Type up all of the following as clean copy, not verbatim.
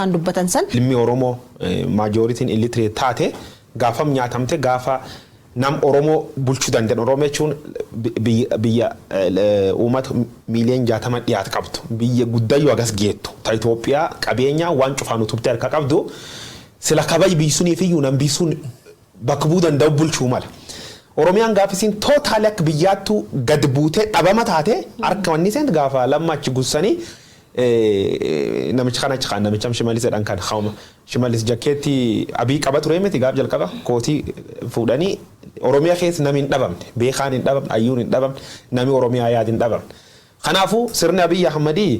dubbatan san limmi Oromoo majoritiin illiterate taate gaafam nyaatamte gaafa nam Oromoo bulchuu danda'an Oromoo jechuun biyya uummata miiliyoona 60 dhiyaatu qabdu biyya guddayyoo agas geettu ta Itoophiyaa qabeenya waan cufaan utubtee harka qabdu sila kabaj biisuunii fi yuunan biisuun bakka buu danda'u bulchuu mala Oromiyaan gaafisiin tootaal akka biyyaattu gad buutee dhabama taate harka wanni seen gaafa lammachi gussanii namicha kana ciqaan namicha shimalis jedhan kan xawma shimalis jakkeetti abii qaba ture miti gaaf jalqaba kooti fuudhanii Oromiyaa keessa nami hin dhabamne beekaan hin dhabamne ayyuun hin dhabamne nami Oromiyaa yaad hin dhabamne kanaafuu sirni Abiy Ahmedii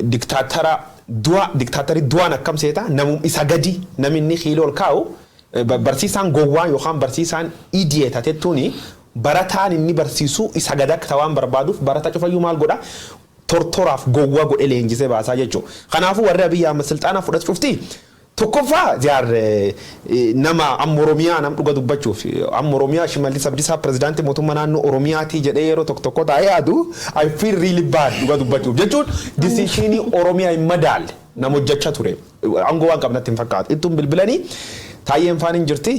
diktaatari du'aan akkam seeta namum isa gadi nami inni xiilool kaa'u barsiisaan gowwaa yookaan barsiisaan idiyeeta tettuuni barataan inni barsiisu isa gadak tawaan barbaaduuf barata cufayyuu maal godha tortoraaf gowwaa godhe leenjisee baasaa jechuudha. Kanaafuu warri Abiy Ahmed silxaana fudhatu cufti tokkoffaa jaar nama amma Oromiyaa nam dhuga dubbachuuf amma Oromiyaa Shimallis Abdiisaa pirezidaantii mootummaa naannoo Oromiyaati jedhee yeroo tokko taa'ee yaadu I feel really bad dhuga dubbachuuf jechuun decisionii Oromiyaa hin madaalle nama hojjechaa ture. Aangoo waan qabnatti hin fakkaatu. Ittuun bilbilanii taayeen faan hin jirti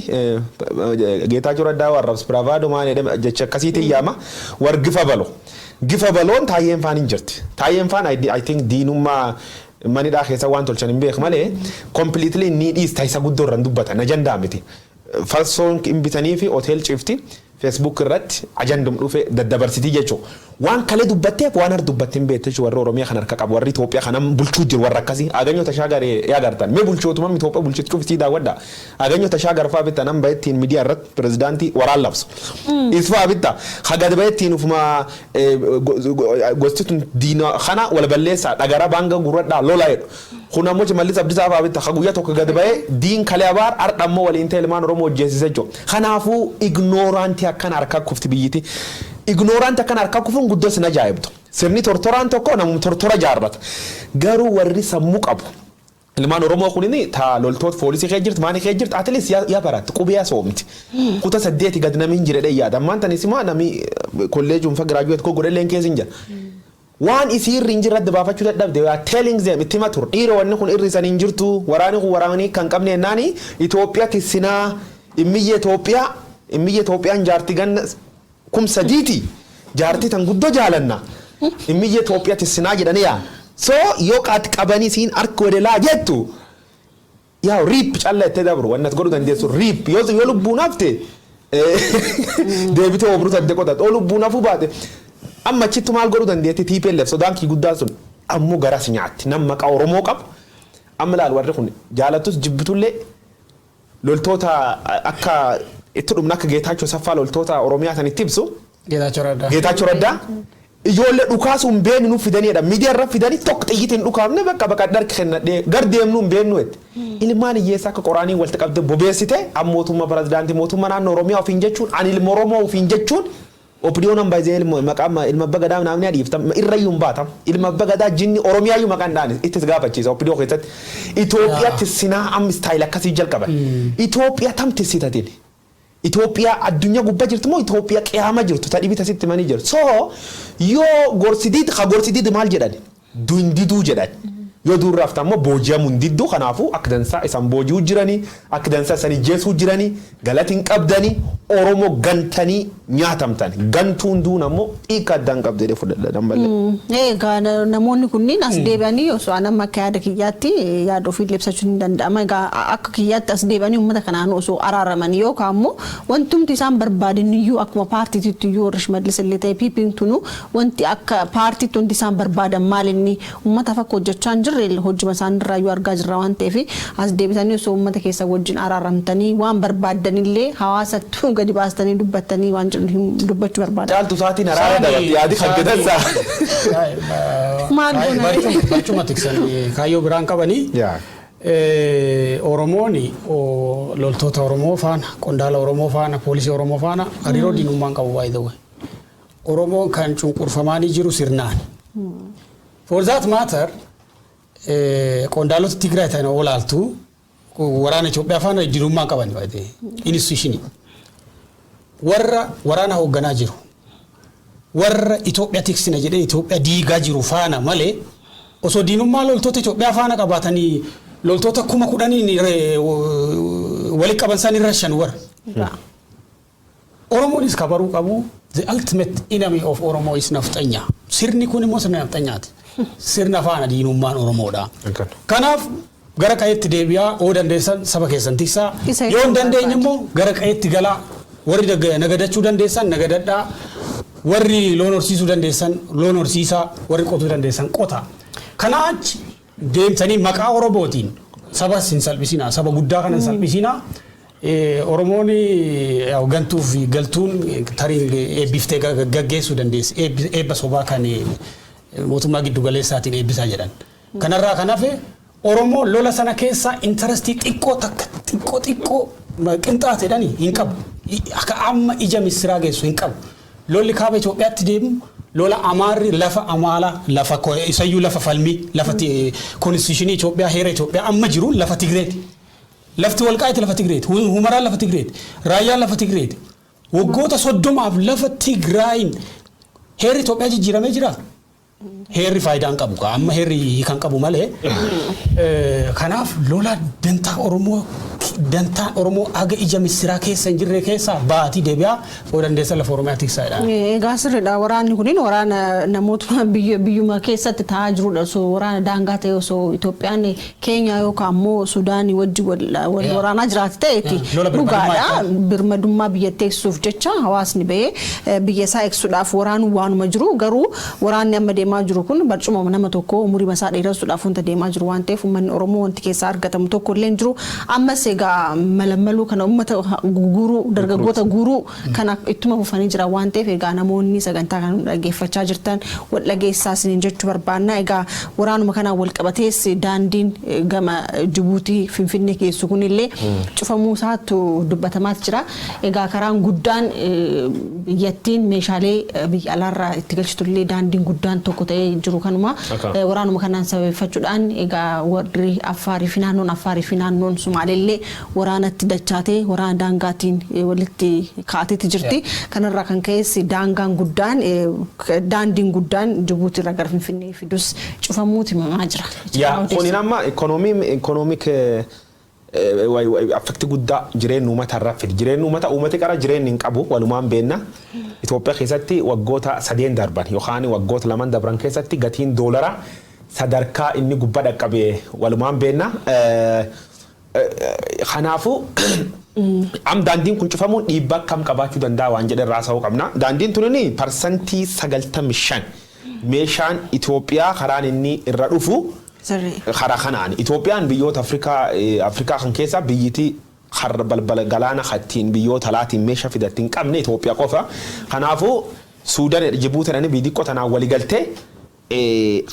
Geetaachoo Raddaa warraabs biraavaadoo maal jedhama jecha akkasiitiin yaama wargifa baloo. Gifa balon taayeen faan hin jirti. Taayeen faan I think diinummaa manidhaa keessa waan tolchan hin beeku malee completely needis taayisa guddoo irraan dubbatan ajandaa miti. Falsoon hin bitanii fi hotel cifti Facebook irratti ajandum dhufe daddabarsitii jechuudha. Waan kale dubbatteef waan har dubbattiin beekte warra Oromiyaa kan harka qabu warri Itoophiyaa kanam bulchuu jiru warra akkasii aganyoo tashaagaree yaagartan mee bulchootuma Itoophiyaa bulchitu cuftii daawwadha aganyoo tashaagarfaa bitta nam baay'attiin miidiyaa irratti pirezidaantii waraan labsu isfaa bitta hagad baay'attiin ufuma gostituun diina kana wal balleessaa dhagara banga gurradhaa lolaa jedhu kuna mochi Shimallis Abdiisaa faa bitta haguyyaa tokko gad baay'ee diin kalee abaar ardhammoo waliin ta'e ilmaan Oromoo hojjeessise jechuudha. Kanaafuu ignoraantii akkan harka kufti biyyiti. Ignorant akkan harka kufuun guddoo sin ajaa'ibtu. Sirni tortoraan tokko namum tortora jaarrata. Garuu warri sammuu qabu. Ilmaan Oromoo kunini ta loltoota poolisii kee jirti maanii kee jirti at least yaa baratti qubiyaa soomti. Kuta 8 gad namiin jiredhe yaada. Maanta nisima nami kolleejuun fa graduate ko godhe leen keessa jira. Waan isii irri injirratti baafachuu dadhabde waa telling them itti matur dhiira wanni kun irri san injirtu waraani kun waraanii kan qabne naani Itoophiyaa tissinaa immiyye Itoophiyaan jaarti ganna kumsa diiti jaarti tan guddoo jaalanna immiyye Itoophiyaa tissinaa jedhanii yaa so yoo qaati qabanii siin harka wadelaa jettu yaa riip calla itti dabru wannat godhu dandeessu riip yoo lubbuun hafte deebitee obruu sadde qotat oo lubbuun hafuu baate amma chittu maal godhu dandeetti TPLF sodaankii guddaan sun ammoo garas nyaatti nam maqaa Oromoo qabu amma laal warri kun jaalatus jibbitullee loltoota akka itti dhumna akka Geetaachoo Saffaa loltoota Oromiyaa sanitti ibsu Geetaachoo Raddaa ijoollee dhukaasuun beenu nu fidaniidha miidiyaa irra fidanii tokko xiyyitiin dhukaafne bakka dharki kennadhee gardeemnu hin beenu ilmaan hiyyeessa akka qoraanii walitti qabde bobeessite ammootummaa pirezidaantii mootummaa naannoo Oromiyaa ofiin jechuun ani ilma Oromoo ofiin jechuun opinion ambaazee maqaa ilma bagadaa naamni adiifta irrayyuun baatam ilma bagadaa jinni Oromiyaa maqaan daanis itti gaafachiisa opinion keessatti Itoophiyaa tissinaa am style akkasii jalqaban Itoophiyaa tam tissitatiin Itoophiyaa addunyaa gubbaa jirtu moo Itoophiyaa qiyaama jirtu ta dhibita sitti manii jiru so yoo gorsidiid maal jedhan duindiduu jedhan yoo durraaf tammo booji'amuun didduu kanaafuu akka dansaa isan booji'uu jiranii akka dansaa isan ijjeessuu jiranii galatiin qabdanii Oromoo gantanii nyaatamtan gantuun duun ammoo dhiiga addaan qabdee fudhadhan malee. Egaa namoonni kunniin as deebi'anii osoo anamma akka yaada kiyyaatti yaada ofii ibsachuun hin danda'ama. Egaa akka kiyyaatti as deebi'anii uummata kanaan osoo araaramanii yookaan ammoo wantumti isaan barbaadan iyyuu akkuma paartiitti iyyuu warri Shimallis illee ta'e piipiin tunu wanti akka paartiitti wanti isaan barbaadan maal inni uummata fakka hojjechaa hin jirre hojjuma isaan irraa iyyuu argaa jirra waan ta'eef as deebisanii osoo uummata keessa wajjin araaramtanii waan barbaadan illee hawaasatti gadi baastanii dubbattanii waan dubbachuu barbaada. Caaltu saatiin araara dabatti yaadi haggatansa. Bachuma tiksanii kaayyoo biraan qabanii Oromooni loltoota Oromoo faana qondaala Oromoo faana poolisii Oromoo faana hariiroo diinummaan qabu by the way. Oromoon kan cunqurfamaanii jiru sirnaan. For that matter qondaalota Tigraay ta'an olaaltu waraana Itoophiyaa faana diinummaan qaban by the way. Institutionii. Warra waraana hoogganaa jiru. Warra Itoophiyaa tiksina jedhee Itoophiyaa diigaa jiru faana malee osoo diinummaa loltoota Itoophiyaa faana qabatanii loltoota 10,000 wali qaban san irra shan war Oromoon is kabaruu qabu the ultimate enemy of Oromo is nafxanya sirni kun immoo sirna nafxanyaati sirna faana diinummaan Oromoodha kanaaf gara qayetti deebi'aa oo dandeessan saba keessan tiksaa yoo dandeenye immoo gara qayetti galaa warri nagadachuu dandeessan nagadadhaa warri loon horsiisuu dandeessan loon horsiisaa warri qotuu dandeessan qota kanaach deemtanii maqaa Oromootiin saba sin salphisina saba guddaa kana salphisina Oromoon gantuu fi galtuun tarii eebbiftee gaggeessuu dandeessi eebba sobaa kan mootummaa giddu galeessaatiin eebbisaa jedhan kanarraa kan hafe Oromoo lola sana keessa interestii xiqqoo takka xiqqoo qinxaateedhani hin qabu akka amma ija misiraa geessu hin qabu lolli kaaba Itoophiyaatti deemu lola amaarri lafa amaala lafa isayyuu lafa falmii lafa constitution Itoophiyaa heera Itoophiyaa amma jiru lafa Tigreeti lafti walqaayiti lafa Tigreeti humaraan lafa Tigreeti raayyaan lafa Tigreeti waggoota 30 lafa Tigraayin heerri Itoophiyaa jijjiiramee jira heerri faayidaan qabu amma heerri kan qabu malee kanaaf lola dantaa Oromoo aga ija misiraa keessa jirre keessa baati deebi'a oo dandeessa lafa Oromiyaa tiksaadha. Egaa sirriidha waraanni kunin waraana namoota biyyuma keessatti taa'aa jirudha so waraana daangaa ta'e osoo Itoophiyaan Keenyaa yookaan immoo Sudaanii wajji wal waraanaa jiraate ta'eeti dhugaadha birmadummaa biyya teessisuuf jecha hawaasni ba'ee biyya isaa eegsuudhaaf waraanuu waanuma jiru garuu waraanni amma deemaa jiru kun barcuma nama tokko umurii masaa dheerasuudhaaf wanta deemaa jiru waan ta'eef uummanni Oromoo wanti keessaa argatamu tokko illee jiru ammas egaa malamaluu kana ummata guruu dargaggoota guruu kana ittuma fufanii jira waan ta'eef egaa namoonni sagantaa kan dhageeffachaa jirtan wal dhageessaa isiniin jechuu barbaanna egaa waraanuma kana wal qabatees daandiin gama Djibouti Finfinnee keessu kunillee cufamuu isaatu dubbatamaa jira egaa karaan guddaan biyyattiin meeshaalee biyya alaarraa itti galchitullee daandiin guddaan tokko ta'ee jiru kanuma waraanuma kanaan sababeeffachuudhaan egaa warri Affaarii fi naannoon Sumaaleellee waraanatti dachaatee waraana daangaatiin walitti kaateeti jirti kanarraa kan ka'es daangaan guddaan daandiin guddaan Djibouti irraa gara Finfinnee fidus cufamuuti himamaa jira. Yaa kuni nama economic affekti guddaa jireenya uummatarraa fidi jireenya uummata qara jireenya hin qabu walumaan beenna Itoophiyaa keessatti waggoota 3 darban yookaan waggoota 2 darban keessatti gatiin doolaraa sadarkaa inni gubbaa dhaqqabee walumaan beenna khanaafu am daandiin kun cufamuun dhiibbaa kam qabaachuu danda'a waan jedhan raasa'uu qabna daandiin tunini parsantii 95 meeshaan Itoophiyaa karaan inni irra dhufu karaa kanaan Itoophiyaan biyyoota Afrikaa kan keessa biyyiti har'a balbala galaana hattiin biyyoota laatiin meeshaa fidatti hin qabne Itoophiyaa qofa khanaafu Suudaan Djibouti biyyi qotanaan walii galtee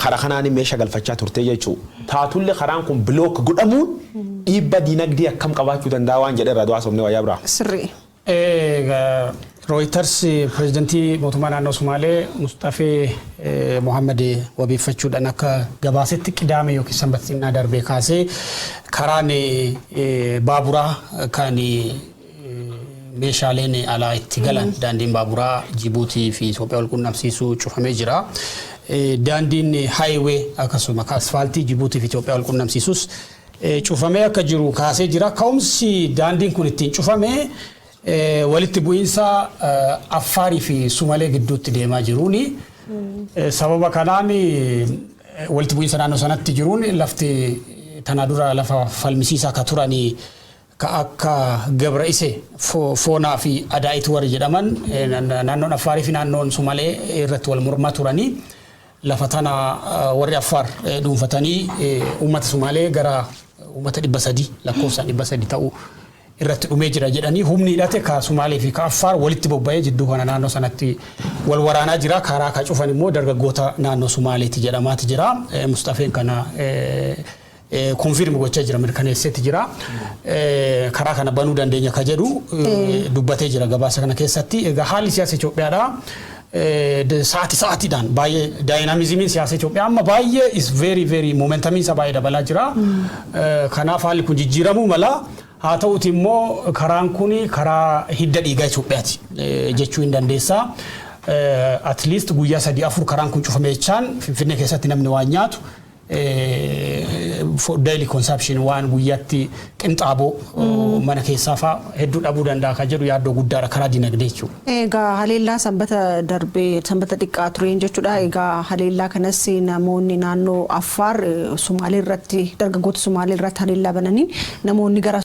karaa kanaan meeshaa galfachaa turte jechuudha. Taatullee karaan kun bilook godhamuun dhiibbaa diinagdee akkam qabaachuu danda'a waan jedhan irraa du'aasofne wayyaa biraa. Sirrii. Reuters pirezidantii mootummaa naannoo Sumaalee Mustafee Mohammed wabeeffachuudhaan akka gabaasetti qidaame yookiin sanbata darbee kaasee karaan baaburaa kan meeshaaleen alaa itti galan daandiin baaburaa Djibouti fi Itoophiyaa wal quunnamsiisuu cufamee jira. Daandiin highway akkasuma asfaaltii Djibouti fi Itoophiyaa wal quunnamsiisus cufamee akka jiru kaasee jira. Ka'umsi daandiin kun ittiin cufamee walitti bu'iinsa Affaarii fi Sumaalee gidduutti deemaa jiruuni. Sababa kanaan walitti bu'iinsa naannoo sanatti jiruun lafti tanaa dura lafa falmisiisaa akka turanii ka akka Gabraa'ise foonaa fi Adaa'itu warri jedhaman naannoon Affaarii fi naannoon Sumaalee irratti wal mormaa turanii lafa tana warri Affaar dhuunfatanii uummata Sumaalee gara uummata 300 lakkoofsaan 300 ta'uu irratti dhumee jira jedhanii humni hidhate ka Sumaalee fi ka Affaar walitti bobba'ee jidduu kana naannoo sanatti wal waraanaa jira karaa ka cufan immoo dargaggoota naannoo Sumaaleeti jedhamaati jira Mustafeen kana konfirm gochaa jira mirkaneesseeti jira karaa kana banuu dandeenya ka jedhu dubbatee jira gabaasa kana keessatti egaa haalli siyaasa Itoophiyaadha sa'aatiidhaan baay'ee daayinaamizimiin siyaasa Itoophiyaa amma baay'ee is very momentumiin isa baay'ee dabalaa jira kanaaf haalli kun jijjiiramuu mala haa ta'uuti immoo karaan kun karaa hidda dhiigaa Itoophiyaati jechuu hin dandeessa at least guyyaa 3-4 karaan kun cufamee jechaan Finfinnee keessatti namni waan nyaatu daily consumption waan guyyaatti qinxaaboo mana keessaa faa hedduu dhabuu danda'a kan jedhu yaaddoo guddaadha karaa dinagdee jechuudha. Egaa haleellaa sanbata darbee sanbata xiqqaa tureen jechuudha. Egaa haleellaa kanas namoonni naannoo Affaar Sumaalee irratti dargaggoota Sumaalee irratti haleellaa bananii namoonni gara